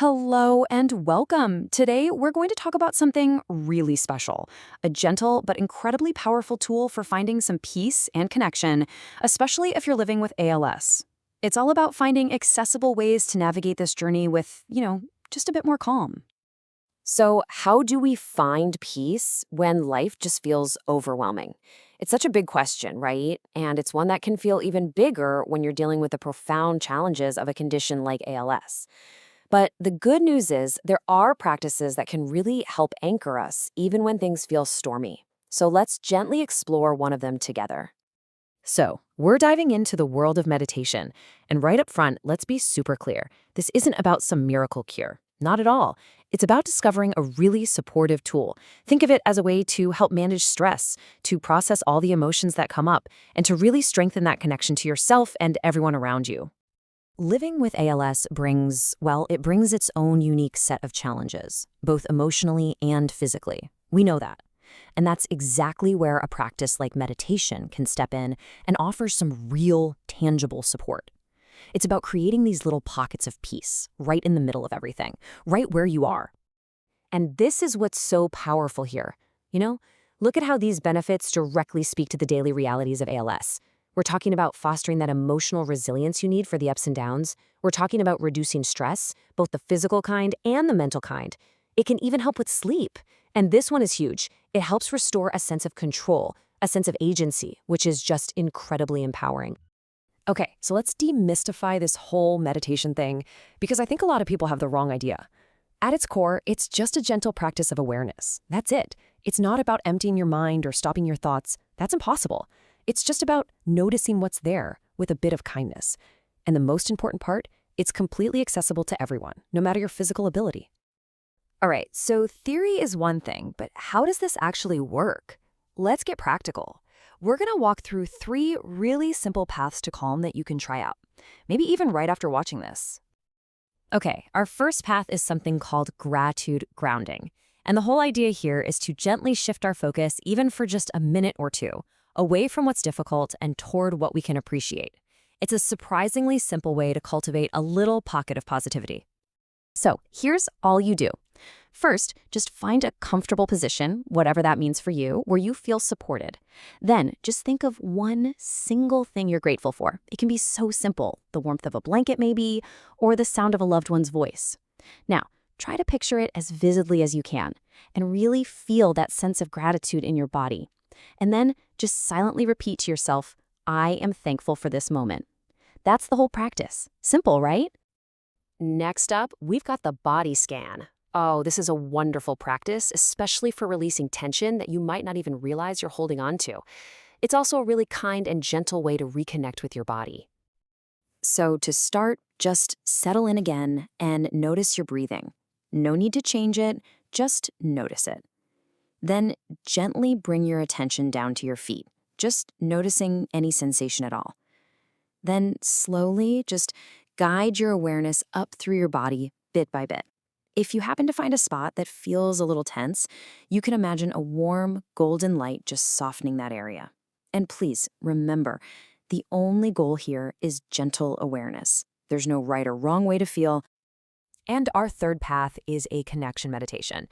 Hello and welcome. Today, we're going to talk about something really special, a gentle but incredibly powerful tool for finding some peace and connection, especially if you're living with ALS. It's all about finding accessible ways to navigate this journey with, just a bit more calm. So, how do we find peace when life just feels overwhelming? It's such a big question, right? And it's one that can feel even bigger when you're dealing with the profound challenges of a condition like ALS. But the good news is there are practices that can really help anchor us even when things feel stormy. So, let's gently explore one of them together. So, we're diving into the world of meditation. And right up front, let's be super clear. This isn't about some miracle cure. Not at all. It's about discovering a really supportive tool. Think of it as a way to help manage stress, to process all the emotions that come up, and to really strengthen that connection to yourself and everyone around you. Living with ALS it brings its own unique set of challenges, both emotionally and physically. We know that. And that's exactly where a practice like meditation can step in and offer some real, tangible support. It's about creating these little pockets of peace right in the middle of everything, right where you are. And this is what's so powerful here. Look at how these benefits directly speak to the daily realities of ALS. We're talking about fostering that emotional resilience you need for the ups and downs. We're talking about reducing stress, both the physical kind and the mental kind. It can even help with sleep. And this one is huge. It helps restore a sense of control, a sense of agency, which is just incredibly empowering. Okay, so let's demystify this whole meditation thing, because I think a lot of people have the wrong idea. At its core, it's just a gentle practice of awareness. That's it. It's not about emptying your mind or stopping your thoughts. That's impossible. It's just about noticing what's there with a bit of kindness. And the most important part, it's completely accessible to everyone, no matter your physical ability. All right, so theory is one thing, but how does this actually work? Let's get practical. We're going to walk through 3 really simple paths to calm that you can try out, maybe even right after watching this. Okay, our first path is something called gratitude grounding. And the whole idea here is to gently shift our focus, even for just a minute or two, away from what's difficult and toward what we can appreciate. It's a surprisingly simple way to cultivate a little pocket of positivity. So here's all you do. First, just find a comfortable position, whatever that means for you, where you feel supported. Then, just think of one single thing you're grateful for. It can be so simple, the warmth of a blanket maybe, or the sound of a loved one's voice. Now, try to picture it as vividly as you can, and really feel that sense of gratitude in your body. And then, just silently repeat to yourself, I am thankful for this moment. That's the whole practice. Simple, right? Next up, we've got the body scan. Oh, this is a wonderful practice, especially for releasing tension that you might not even realize you're holding on to. It's also a really kind and gentle way to reconnect with your body. So to start, just settle in again and notice your breathing. No need to change it, just notice it. Then gently bring your attention down to your feet, just noticing any sensation at all. Then slowly just guide your awareness up through your body bit by bit. If you happen to find a spot that feels a little tense, you can imagine a warm, golden light just softening that area. And please remember, the only goal here is gentle awareness. There's no right or wrong way to feel. And our third path is a connection meditation.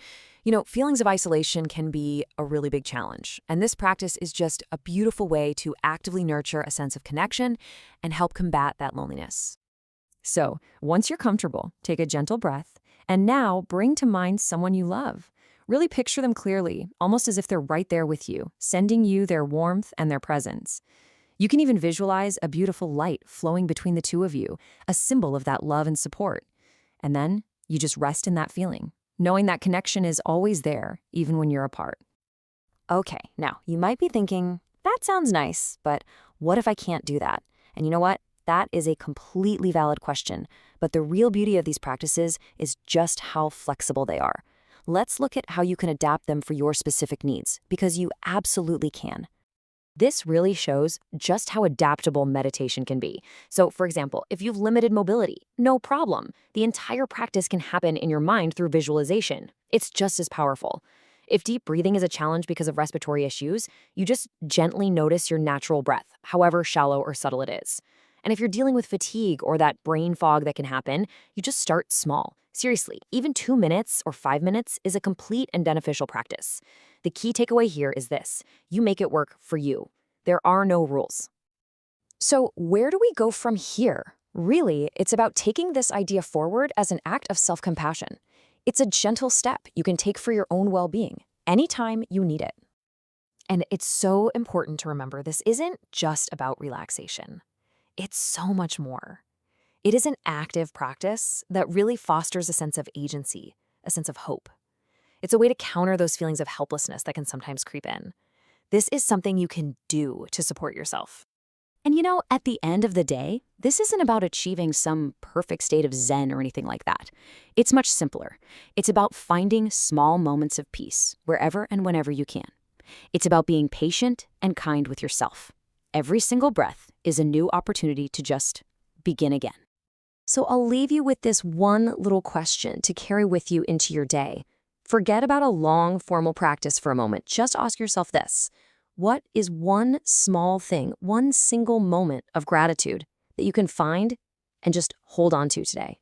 Feelings of isolation can be a really big challenge, and this practice is just a beautiful way to actively nurture a sense of connection and help combat that loneliness. So, once you're comfortable, take a gentle breath, and now bring to mind someone you love. Really picture them clearly, almost as if they're right there with you, sending you their warmth and their presence. You can even visualize a beautiful light flowing between the two of you, a symbol of that love and support. And then you just rest in that feeling, knowing that connection is always there, even when you're apart. Okay, now you might be thinking, that sounds nice, but what if I can't do that? And you know what? That is a completely valid question, but the real beauty of these practices is just how flexible they are. Let's look at how you can adapt them for your specific needs, because you absolutely can. This really shows just how adaptable meditation can be. So, for example, if you've limited mobility, no problem. The entire practice can happen in your mind through visualization. It's just as powerful. If deep breathing is a challenge because of respiratory issues, you just gently notice your natural breath, however shallow or subtle it is. And if you're dealing with fatigue or that brain fog that can happen, you just start small. Seriously, even 2 minutes or 5 minutes is a complete and beneficial practice. The key takeaway here is this: you make it work for you. There are no rules. So, where do we go from here? Really, it's about taking this idea forward as an act of self-compassion. It's a gentle step you can take for your own well-being anytime you need it. And it's so important to remember this isn't just about relaxation. It's so much more. It is an active practice that really fosters a sense of agency, a sense of hope. It's a way to counter those feelings of helplessness that can sometimes creep in. This is something you can do to support yourself. And you know, at the end of the day, this isn't about achieving some perfect state of zen or anything like that. It's much simpler. It's about finding small moments of peace wherever and whenever you can. It's about being patient and kind with yourself. Every single breath is a new opportunity to just begin again. So I'll leave you with this one little question to carry with you into your day. Forget about a long formal practice for a moment. Just ask yourself this: what is one small thing, one single moment of gratitude that you can find and just hold on to today?